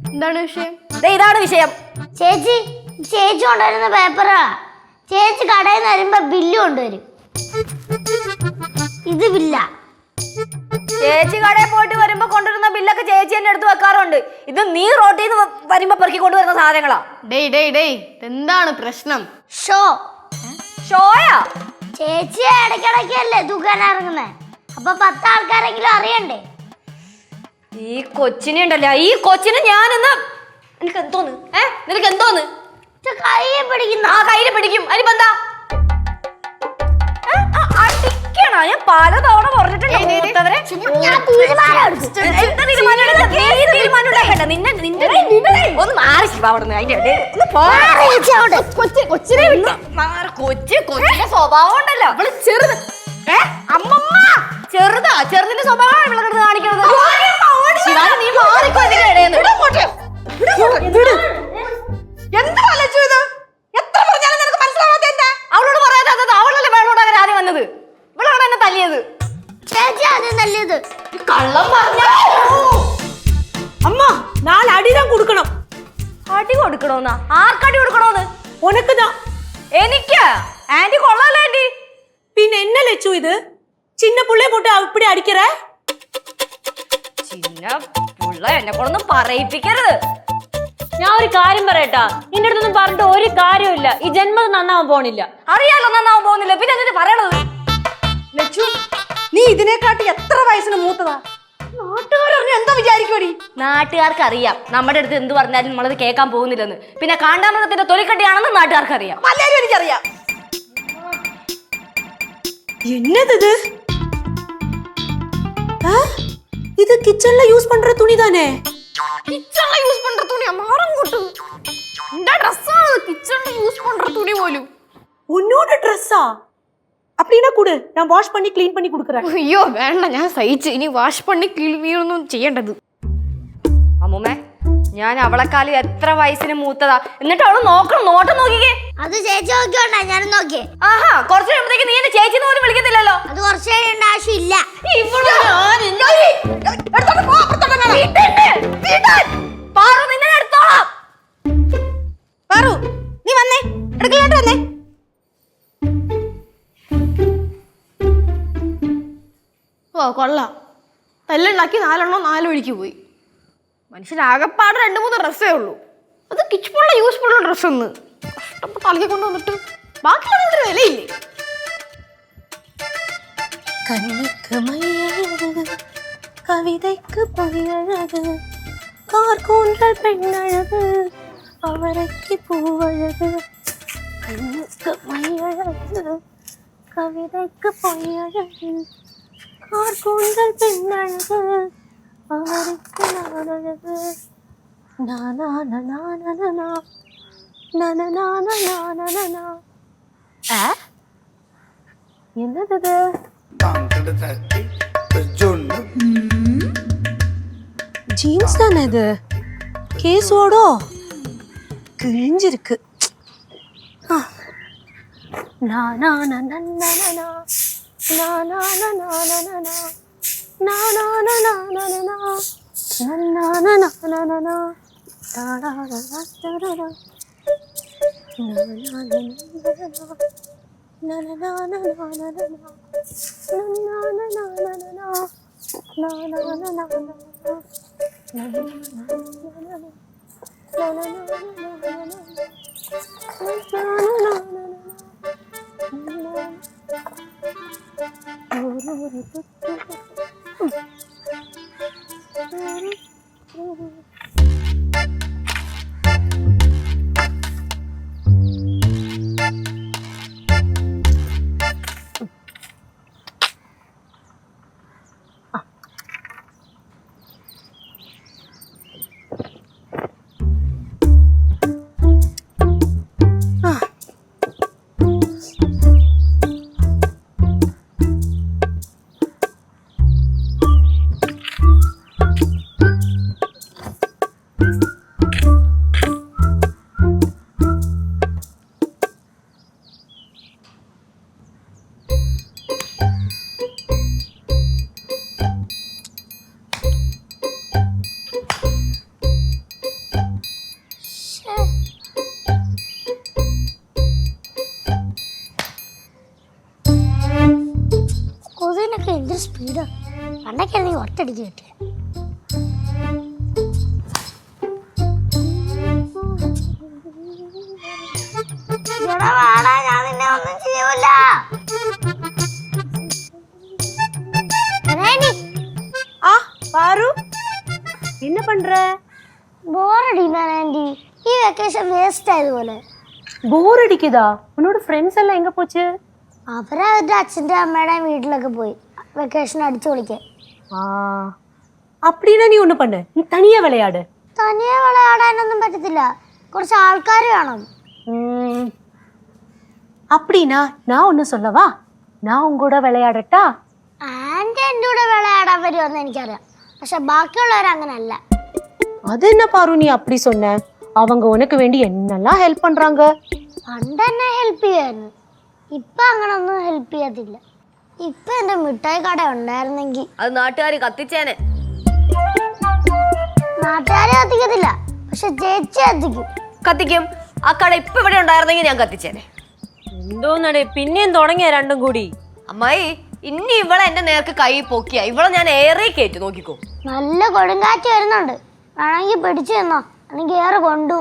എന്താണ് വിഷയം? ഇതാണ് വിഷയം. ചേച്ചി കൊണ്ടുവരുന്ന പേപ്പറാ. ചേച്ചി കടയിൽ നിന്ന് വരുമ്പോ ബില്ല് കൊണ്ടുവരും. ഇത് ബില്ല. ചേച്ചി കടയിൽ പോയിട്ട് വരുമ്പോ കൊണ്ടുവരുന്ന ബില്ലൊക്കെ ചേച്ചി തന്നെ എടുത്ത് വെക്കാറുണ്ട്. ഇത് നീ റോട്ടിൽ നിന്ന് വരുമ്പോ പെറുക്കി കൊണ്ടുവരുന്ന സാധനങ്ങളാ. എന്താണ് പ്രശ്നം? ഷോയാ? ചേച്ചി ഇടയ്ക്കിടയ്ക്കല്ലേ തൂക്കാൻ ഇറങ്ങുന്നേ. അപ്പൊ 10 ആൾക്കാരെങ്കിലും അറിയണ്ടേ? ഈ കൊച്ചിനെ ഉണ്ടല്ലോ, ഈ കൊച്ചിനെ ഞാനെന്ന് നിനക്ക് എന്തോന്ന്? നിനക്ക് എന്തോന്ന്? കയ്യെ പിടിക്കുന്ന. കയ്യില് പിടിക്കും. അതിനിപ്പോ എന്താ? അടിക്കണോ? ഞാൻ പലതവണ പറഞ്ഞിട്ടുണ്ട്. ഒന്ന് മാറി അവിടുന്ന്. അതിന്റെ കൊച്ചിന്റെ സ്വഭാവം ഉണ്ടല്ലോ. അവള് ചെറുത്. അമ്മമ്മ ചെറുതാ. ചെറുതിന്റെ സ്വഭാവമാണ് ഇവിടെ കാണിക്കുന്നത്. നീ മാറിക്കോ. അവളോട് പറയാതെ അവളല്ലേ വേളോട് ആദ്യം വന്നത്. ഇവളാണ് എന്നെ തല്ലിയത്. ചേച്ചി ആദ്യം തല്ലിയത്. കള്ളം പറഞ്ഞ അമ്മ 4 അടിதான் കൊടുക്കണം. അടി കൊടുക്കണോന്നാ? ആർക്കടി കൊടുക്കണോന്ന്? ഉനക്കുതാ. എനിക്ക്? ആന്റി കൊള്ളാലോ ആന്റി. പിന്നെ എന്നെ ലച്ചു ഇത് ചിന്ന പുള്ളയെ പോട്ട് ഇപ്പടി അടിക്കറ? ചിന്ന പുള്ള എന്നെ കൊണ്ടൊന്നും പറയിപ്പിക്കരുത്. ഞാൻ ഒരു കാര്യം പറയട്ടാ, നിന്റെ അടുത്തൊന്നും പറഞ്ഞിട്ട് ഒരു കാര്യമില്ല. ഈ ജന്മം നന്നാവാൻ പോണില്ല. അറിയാലോ നന്നാവാൻ പോകുന്നില്ല. പിന്നെ എന്നിട്ട് പറയണത്? ലച്ചു, നീ ഇതിനെക്കാട്ടി എത്ര വയസ്സിന് മൂത്തതാ? നാട്ടുകാരറിഞ്ഞ എന്താ വിചാരിക്കോടി? നാട്ടുകാർക്ക് അറിയാം നമ്മുടെ അടുത്ത് എന്ത് പറഞ്ഞാലും നമ്മളത് കേൾക്കാൻ പോകുന്നില്ലെന്ന്. പിന്നെ കാണ്ടാമൃഗത്തിന്റെ തൊലിക്കട്ടിയാണെന്ന് നാട്ടുകാർക്ക് അറിയാം. എല്ലാരും എനിക്കറിയാം. என்னது இது கிச்சன்ல யூஸ் பண்ற துணி தானே? കിച്ചണിൽ യൂസ് പண்ற തുണിയാ? മാറും കൂട്ടു. എന്റെ ഡ്രസ്സാണ് കിച്ചണിൽ യൂസ് പண்ற തുണി പോലും. உன்னோட ட்ரெஸ்ஸா? அப்படினா கொடு, நான் வாஷ் பண்ணி க்ளீன் பண்ணி கொடுக்கறேன். അയ്യോ വേണ്ട, ഞാൻ സഹിച്ചു. ഇനി വാഷ് പണി ക്ലീനൊന്നും ചെയ്യേണ്ടത്. അമ്മൂമ്മേ, ഞാൻ അവളെക്കാലം എത്ര വയസ്സിന് മൂത്തതാ. എന്നിട്ട് അവള് നോക്കണം. നോട്ടം നോക്കിക്കേ. അത് ചേച്ചി നോക്കിയോണ്ടാ ഞാനും നോക്കിയേ. ആഹാ, കുറച്ചു കഴിയുമ്പോഴത്തേക്ക് നീ എന്നെ ചേച്ചി പോലും വിളിക്കത്തില്ലല്ലോ. അത് കുറച്ച് കഴിയേണ്ട ആവശ്യമില്ല. നിന്നെ എടുത്തോളാം. പാറു, നീ വന്നേ, അടുക്കളോട്ട് വന്നേ. ഓ കൊള്ളാം. തല്ലുണ്ടാക്കി 4 വഴിക്ക് പോയി. മനുഷ്യനാകപ്പാട് 2-3 ഡ്രസ്സേ ഉള്ളൂ. അത് കിച്ചുള്ള യൂസ്ഫുള്ള ഡ്രസ്സ് ഒന്ന് കഷ്ടപ്പെട്ട് തലക്കി കൊണ്ടുവന്നിട്ട് ബാക്കിയുള്ള വിലയില്ലേ? കണ്ണിക്ക് മൈയഴക്, കവിതയ്ക്ക് പൊയ്യഴക്, കാർക്കൂന്തൽ പെണ്ണഴക്, അവരയ്ക്ക് പൂവഴക്. കണ്ണിക്ക് മൈയഴക്, കവിതയ്ക്ക് പൊയ്യഴക്, കാർക്കൂന്തൽ പെണ്ണഴക്, അവരയ്ക്ക് നാനഴക്. என்னது? ஜீன்ஸ் தானே இது? கேஸோட கிழிஞ்சிருக்கு. എന്തൊരു സ്പീഡാ. പണ്ടൊക്കെ നീ ഒറ്റടിക്ക് കിട്ടിയ. ഞാൻ നിന്നെ ഒന്നും ചെയ്യൂല. ஆ பாரு என்ன பண்ற? ബോറടി ആന്റി. ഈ വെക്കേഷൻ വേസ്റ്റ് ആയതുപോലെ. ബോർ അടിക്കുതാ? ഉന്നോട് ഫ്രണ്ട്സ് എല്ലാം എങ്ക പോച്ച്? അവരുടെ അച്ഛൻ്റെ അമ്മയുടെയും വീട്ടിലൊക്കെ പോയി വെക്കേഷൻ അടിച്ചു പൊളിക്കാൻ. ആ அப்படினா நீ ஒண்ணு பண்ணு, நீ தனியா விளையாடு. തനിയെ വിളയാടാനൊന്നും പറ്റത്തില്ല, കുറച്ച് ആൾക്കാർ വേണം. அப்படினா நான் ஒண்ணு சொல்லவா? நான் உங்க கூட விளையாடட்டா? ആന്റി എൻ്റെ കൂടെ വിളയാടാൻ വരുമെന്ന് എനിക്കറിയാം, പക്ഷെ ബാക്കിയുള്ളവർ അങ്ങനല്ല. அது என்ன பாரு நீ அப்படி சொன்ன? அவங்க உனக்கு வேண்டி என்னெல்லாம் ஹெல்ப் பண்றாங்க. പണ്ട് എന്നെ ഹെൽപ്പ് ചെയ്യായിരുന്നു, ഇപ്പൊ അങ്ങനൊന്നും ഹെൽപ്പ് ചെയ്യത്തില്ല. ഇപ്പൊ എന്റെ മിഠായി കട ഉണ്ടായിരുന്നെങ്കിൽ അത് നാട്ടുകാര് കത്തിച്ചേനെ. നാട്ടുകാരെ കത്തിക്കത്തില്ല, പക്ഷെ ചേച്ചി കത്തിക്കും. കത്തിക്കും. ആ കട ഇപ്പൊ ഇവിടെ ഉണ്ടായിരുന്നെങ്കിൽ ഞാൻ കത്തിച്ചേനെ. എന്തോന്നടേ പിന്നെയും തുടങ്ങിയ രണ്ടും കൂടി? അമ്മായി, ഇനി ഇവളെ എന്റെ നേർക്ക് കൈ പൊക്കിയ ഇവളെ ഞാൻ ഏറെ കയറ്റി നോക്കിക്കോ. നല്ല കൊടുങ്കാറ്റ് വരുന്നുണ്ട്, വേണമെങ്കിൽ പിടിച്ചു തന്നോ, അല്ലെങ്കിൽ ഏറെ കൊണ്ടു.